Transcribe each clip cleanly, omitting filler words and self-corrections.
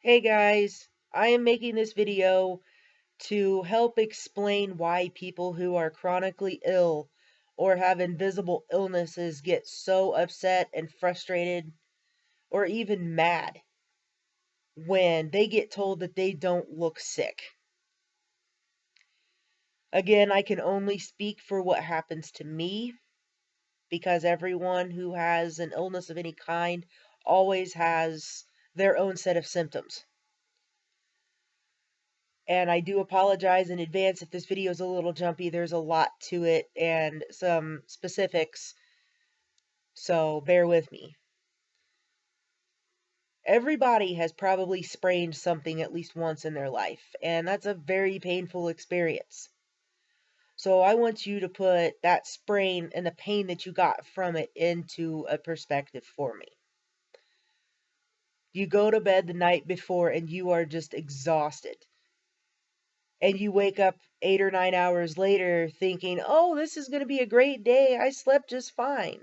Hey guys, I am making this video to help explain why people who are chronically ill or have invisible illnesses get so upset and frustrated or even mad when they get told that they don't look sick. Again, I can only speak for what happens to me because everyone who has an illness of any kind always has their own set of symptoms. And I do apologize in advance if this video is a little jumpy. There's a lot to it and some specifics, so bear with me. Everybody has probably sprained something at least once in their life, and that's a very painful experience. So I want you to put that sprain and the pain that you got from it into a perspective for me. You go to bed the night before and you are just exhausted. And you wake up 8 or 9 hours later thinking, oh, this is going to be a great day. I slept just fine.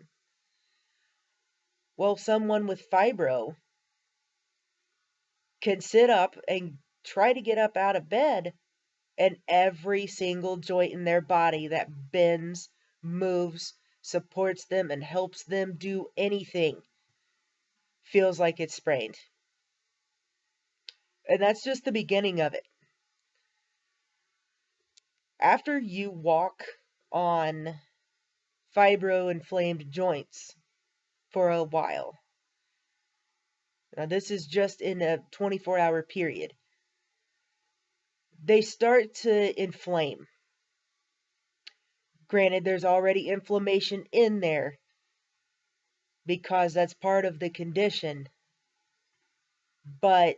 Well, someone with fibro can sit up and try to get up out of bed, and every single joint in their body that bends, moves, supports them, and helps them do anything feels like it's sprained. And that's just the beginning of it. After you walk on fibro-inflamed joints for a while, now this is just in a 24-hour period, they start to inflame. Granted, there's already inflammation in there because that's part of the condition, but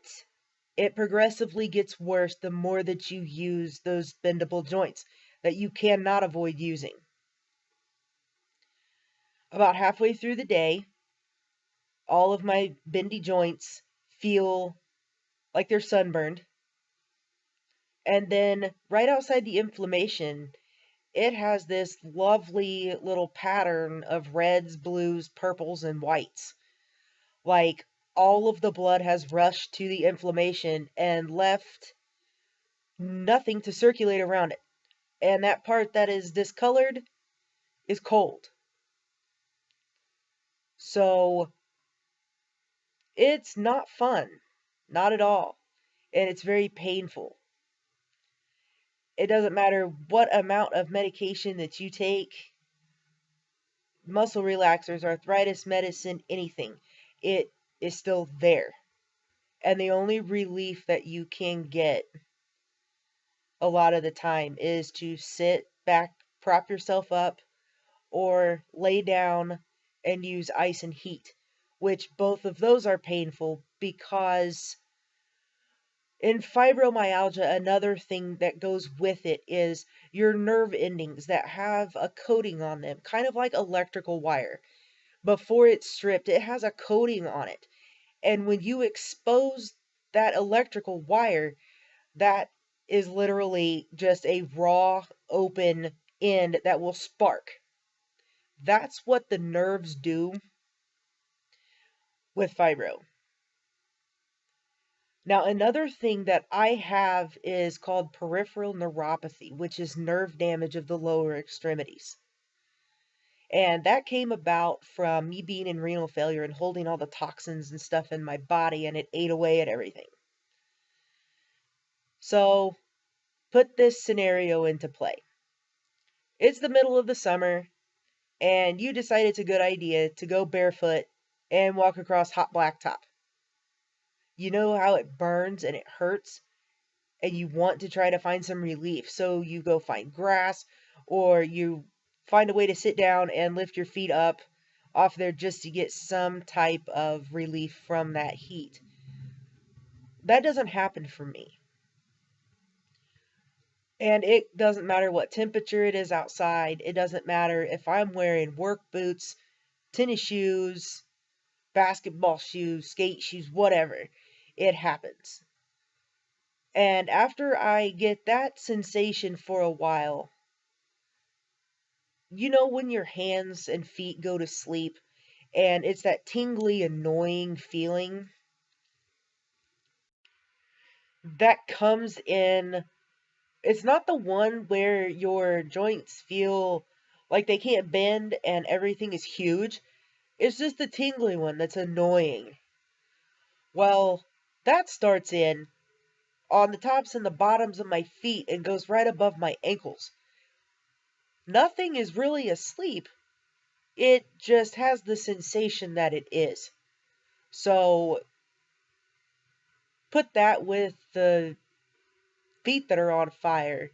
it progressively gets worse the more that you use those bendable joints that you cannot avoid using. About halfway through the day, all of my bendy joints feel like they're sunburned. And then right outside the inflammation, it has this lovely little pattern of reds, blues, purples, and whites. Like all of the blood has rushed to the inflammation and left nothing to circulate around it. And that part that is discolored is cold. So it's not fun. Not at all. And it's very painful. It doesn't matter what amount of medication that you take, muscle relaxers, arthritis medicine, anything, it is still there. And the only relief that you can get a lot of the time is to sit back, prop yourself up, or lay down and use ice and heat, which both of those are painful because in fibromyalgia, another thing that goes with it is your nerve endings that have a coating on them, kind of like electrical wire. Before it's stripped, it has a coating on it. And when you expose that electrical wire, that is literally just a raw, open end that will spark. That's what the nerves do with fibro. Now, another thing that I have is called peripheral neuropathy, which is nerve damage of the lower extremities. And that came about from me being in renal failure and holding all the toxins and stuff in my body, and it ate away at everything. So, put this scenario into play. It's the middle of the summer, and you decide it's a good idea to go barefoot and walk across hot blacktop. You know how it burns and it hurts, and you want to try to find some relief. So you go find grass, or you find a way to sit down and lift your feet up off there just to get some type of relief from that heat. That doesn't happen for me. And it doesn't matter what temperature it is outside. It doesn't matter if I'm wearing work boots, tennis shoes, basketball shoes, skate shoes, whatever. It happens. And after I get that sensation for a while, you know when your hands and feet go to sleep and it's that tingly, annoying feeling? that comes in. It's not the one where your joints feel like they can't bend and everything is huge. It's just the tingly one that's annoying. Well, that starts in on the tops and the bottoms of my feet and goes right above my ankles. Nothing is really asleep. It just has the sensation that it is. So put that with the feet that are on fire.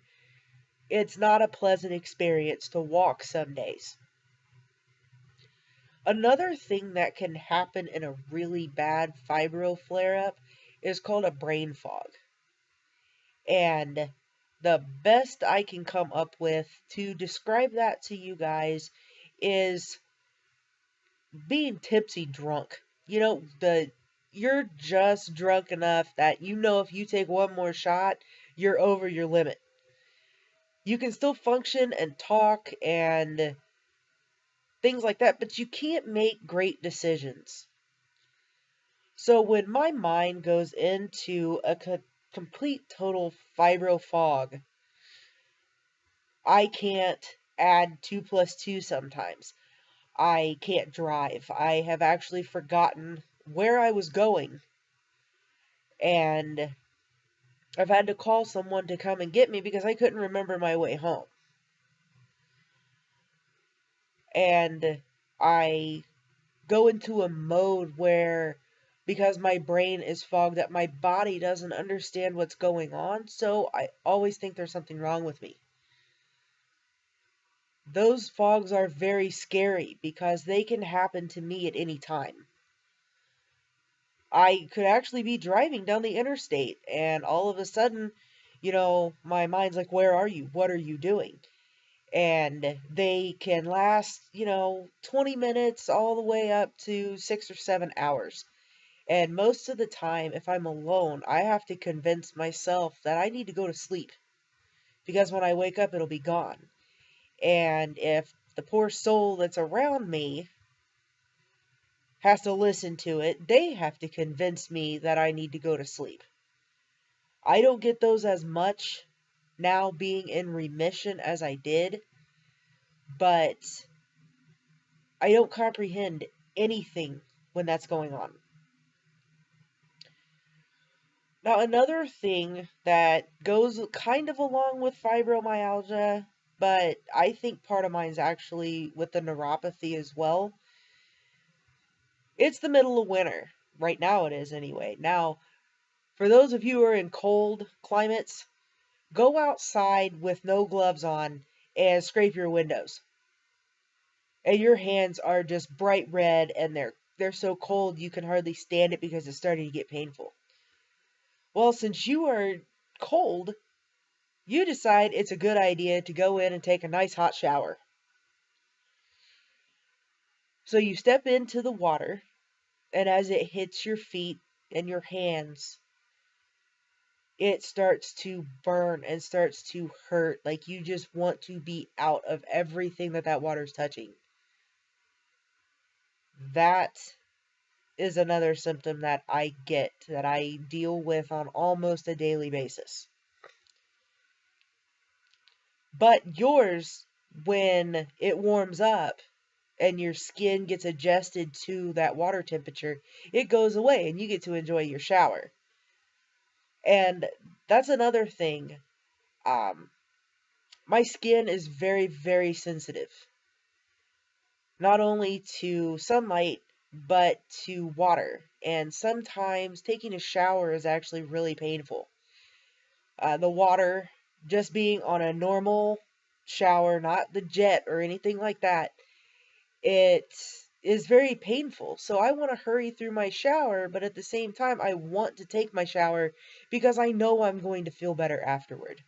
It's not a pleasant experience to walk some days. Another thing that can happen in a really bad fibro flare up is called a brain fog. And the best I can come up with to describe that to you guys is being tipsy drunk. You're just drunk enough that if you take one more shot, you're over your limit. You can still function and talk and things like that, but you can't make great decisions. So when my mind goes into a complete total fibro fog, I can't add 2 plus 2 sometimes. I can't drive. I have actually forgotten where I was going, and I've had to call someone to come and get me because I couldn't remember my way home. And I go into a mode where, because my brain is fogged up, my body doesn't understand what's going on, so I always think there's something wrong with me. Those fogs are very scary because they can happen to me at any time. I could actually be driving down the interstate and all of a sudden, my mind's like, where are you? What are you doing? And they can last, 20 minutes all the way up to 6 or 7 hours. And most of the time, if I'm alone, I have to convince myself that I need to go to sleep because when I wake up, it'll be gone. And if the poor soul that's around me has to listen to it, they have to convince me that I need to go to sleep. I don't get those as much now being in remission as I did, but I don't comprehend anything when that's going on. Now, another thing that goes kind of along with fibromyalgia, but I think part of mine is actually with the neuropathy as well. It's the middle of winter. Right now it is anyway. Now, for those of you who are in cold climates, go outside with no gloves on and scrape your windows. And your hands are just bright red and they're so cold you can hardly stand it because it's starting to get painful. Well, since you are cold, you decide it's a good idea to go in and take a nice hot shower. So you step into the water, and as it hits your feet and your hands, it starts to burn and starts to hurt. Like you just want to be out of everything that water's touching. That is another symptom that I get, that I deal with on almost a daily basis. But yours, when it warms up and your skin gets adjusted to that water temperature, it goes away and you get to enjoy your shower. And that's another thing. My skin is very, very sensitive, not only to sunlight, but to water. And sometimes taking a shower is actually really painful. The water, just being on a normal shower, not the jet or anything like that, it is very painful. So I want to hurry through my shower, but at the same time, I want to take my shower because I know I'm going to feel better afterward.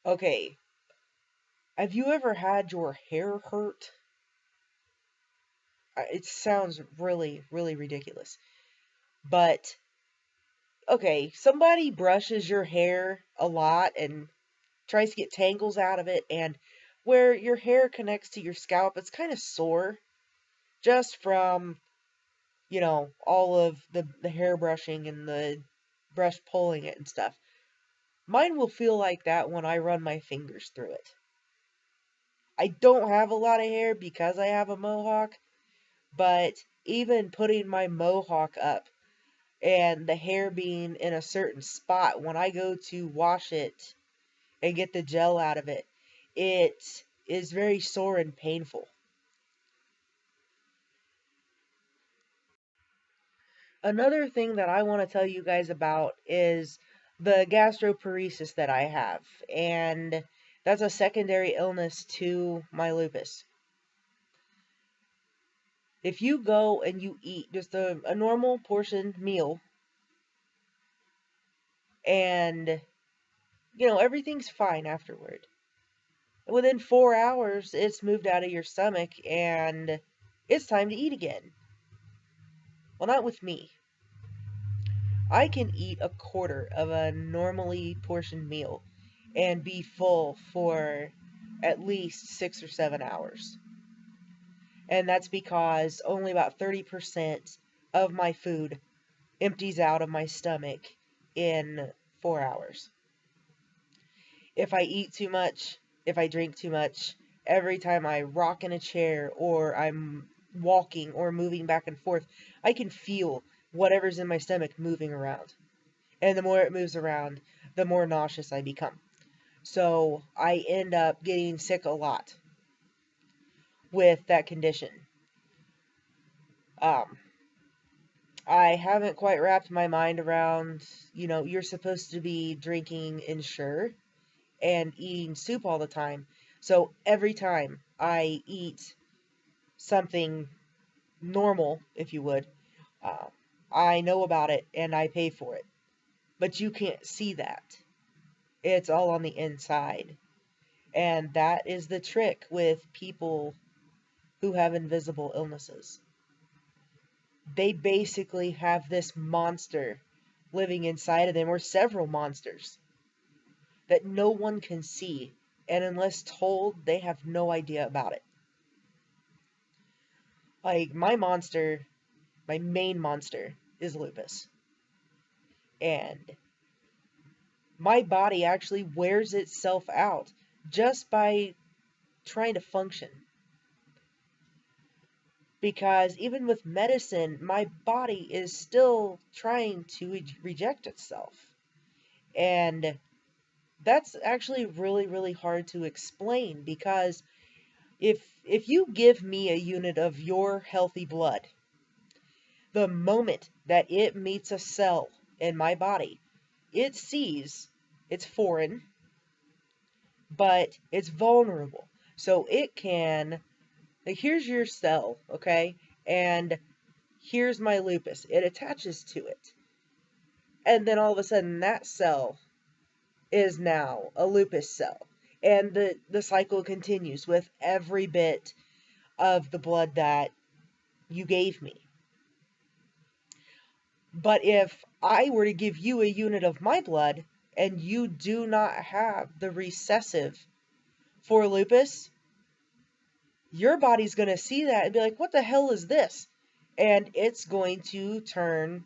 Okay, have you ever had your hair hurt? It sounds really, really ridiculous. But, okay, somebody brushes your hair a lot and tries to get tangles out of it, and where your hair connects to your scalp, it's kind of sore just from all of the hair brushing and the brush pulling it and stuff. Mine will feel like that when I run my fingers through it. I don't have a lot of hair because I have a mohawk, but even putting my mohawk up and the hair being in a certain spot, when I go to wash it and get the gel out of it, it is very sore and painful. Another thing that I want to tell you guys about is the gastroparesis that I have, and that's a secondary illness to my lupus. If you go and you eat just a normal portioned meal, and everything's fine afterward, within 4 hours it's moved out of your stomach and it's time to eat again. Well, not with me. I can eat a quarter of a normally portioned meal and be full for at least 6 or 7 hours. And that's because only about 30% of my food empties out of my stomach in 4 hours. If I eat too much, if I drink too much, every time I rock in a chair or I'm walking or moving back and forth, I can feel whatever's in my stomach moving around. And the more it moves around, the more nauseous I become. So I end up getting sick a lot with that condition. Um, I haven't quite wrapped my mind around, you're supposed to be drinking Ensure and eating soup all the time. So every time I eat something normal, if you would, uh, I know about it and I pay for it. But you can't see that. It's all on the inside. And that is the trick with people who have invisible illnesses. They basically have this monster living inside of them, or several monsters, that no one can see. And unless told, they have no idea about it. Like, my main monster is lupus. And my body actually wears itself out just by trying to function. Because even with medicine, my body is still trying to reject itself. And that's actually really, really hard to explain, because if you give me a unit of your healthy blood, the moment that it meets a cell in my body, it sees it's foreign, but it's vulnerable. So it can, like, here's your cell, okay? And here's my lupus. It attaches to it. And then all of a sudden that cell is now a lupus cell. And the cycle continues with every bit of the blood that you gave me. But if I were to give you a unit of my blood and you do not have the recessive for lupus, your body's going to see that and be like, what the hell is this? And it's going to turn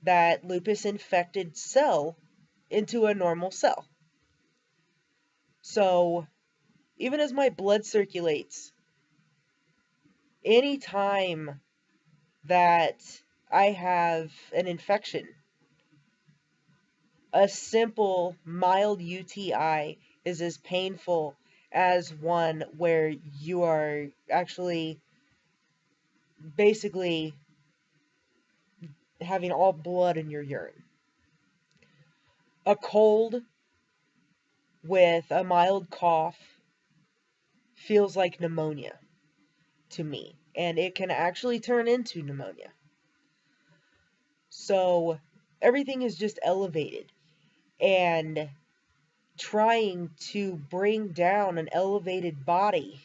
that lupus infected cell into a normal cell. So even as my blood circulates, anytime that I have an infection, a simple mild UTI is as painful as one where you are actually basically having all blood in your urine. A cold with a mild cough feels like pneumonia to me, and it can actually turn into pneumonia. So everything is just elevated, and trying to bring down an elevated body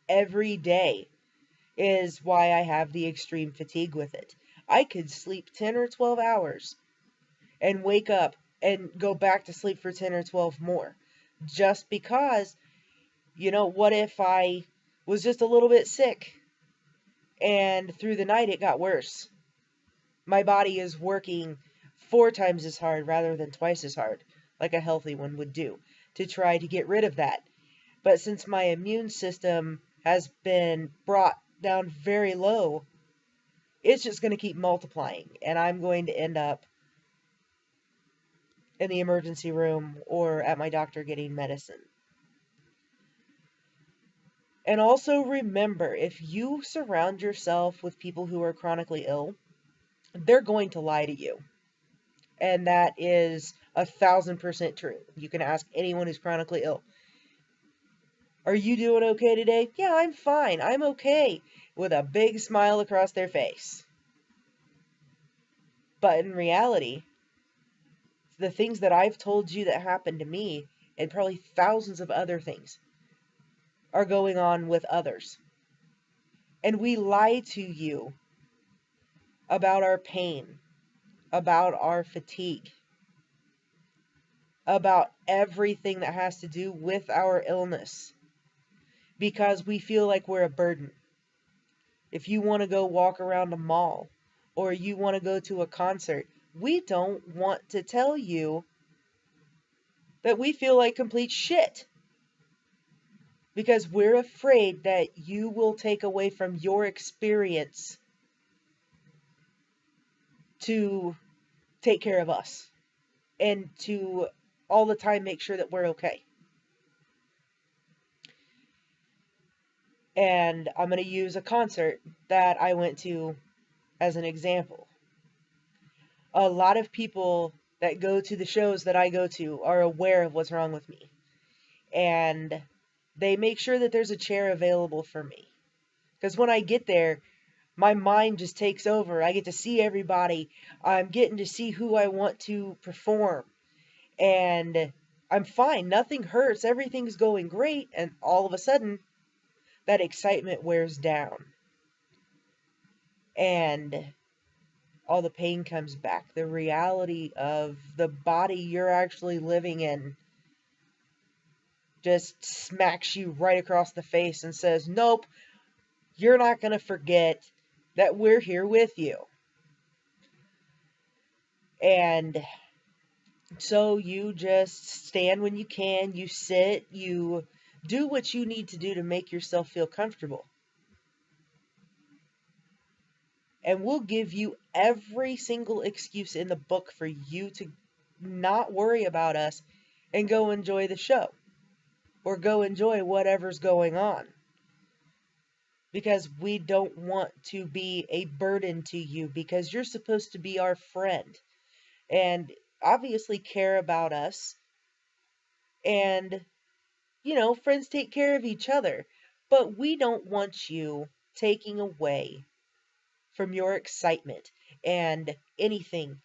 every day is why I have the extreme fatigue with it. I could sleep 10 or 12 hours and wake up and go back to sleep for 10 or 12 more. Just because, what if I was just a little bit sick? And through the night, it got worse. My body is working 4 times as hard rather than twice as hard, like a healthy one would do, to try to get rid of that. But since my immune system has been brought down very low, it's just going to keep multiplying. And I'm going to end up in the emergency room or at my doctor getting medicine. And also remember, if you surround yourself with people who are chronically ill, they're going to lie to you. And that is 1,000% true. You can ask anyone who's chronically ill. Are you doing okay today? Yeah, I'm fine. I'm okay. With a big smile across their face. But in reality, the things that I've told you that happened to me, and probably thousands of other things, are going on with others. And we lie to you about our pain, about our fatigue, about everything that has to do with our illness, because we feel like we're a burden. If you want to go walk around a mall or you want to go to a concert, we don't want to tell you that we feel like complete shit, because we're afraid that you will take away from your experience to take care of us and to all the time make sure that we're okay. And I'm going to use a concert that I went to as an example. A lot of people that go to the shows that I go to are aware of what's wrong with me. And they make sure that there's a chair available for me. Because when I get there, my mind just takes over. I get to see everybody. I'm getting to see who I want to perform. And I'm fine. Nothing hurts. Everything's going great. And all of a sudden, that excitement wears down. And all the pain comes back. The reality of the body you're actually living in just smacks you right across the face and says, nope, you're not going to forget that we're here with you. And so you just stand when you can, you sit, you do what you need to do to make yourself feel comfortable. And we'll give you every single excuse in the book for you to not worry about us and go enjoy the show or go enjoy whatever's going on. Because we don't want to be a burden to you, because you're supposed to be our friend and obviously care about us. And, friends take care of each other. But we don't want you taking away from your excitement and anything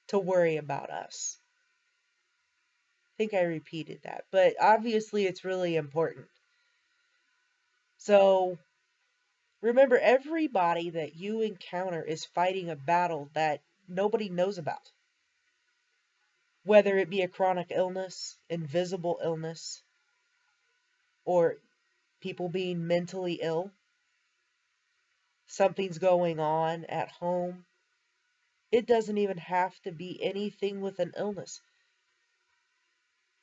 to worry about us. I think I repeated that, but obviously it's really important. So remember, everybody that you encounter is fighting a battle that nobody knows about. Whether it be a chronic illness, invisible illness, or people being mentally ill, something's going on at home. It doesn't even have to be anything with an illness.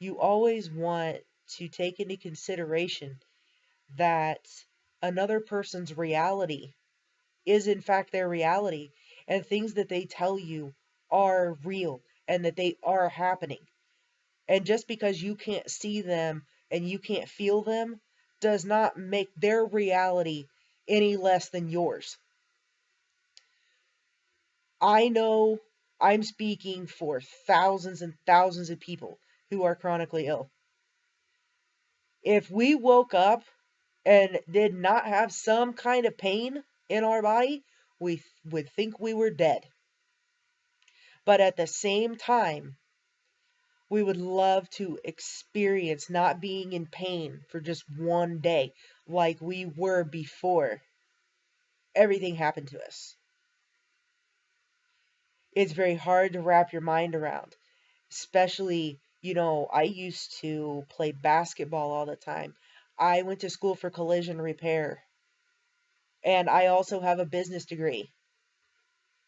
You always want to take into consideration that another person's reality is in fact their reality, and things that they tell you are real and that they are happening. And just because you can't see them and you can't feel them does not make their reality any less than yours. I know I'm speaking for thousands and thousands of people who are chronically ill. If we woke up and did not have some kind of pain in our body, we would think we were dead. But at the same time, we would love to experience not being in pain for just one day like we were before everything happened to us. It's very hard to wrap your mind around, especially, I used to play basketball all the time. I went to school for collision repair. And I also have a business degree.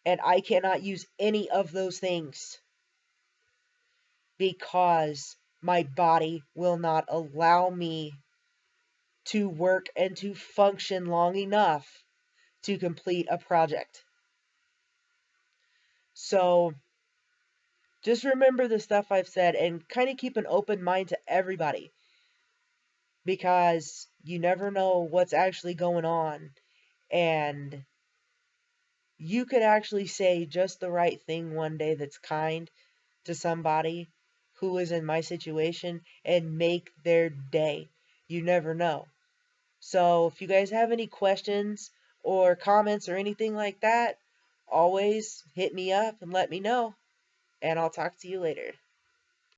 And I cannot use any of those things because my body will not allow me to work and to function long enough to complete a project. So just remember the stuff I've said and kind of keep an open mind to everybody, because you never know what's actually going on, and you could actually say just the right thing one day that's kind to somebody who is in my situation and make their day. You never know. So if you guys have any questions or comments or anything like that, always hit me up and let me know, and I'll talk to you later.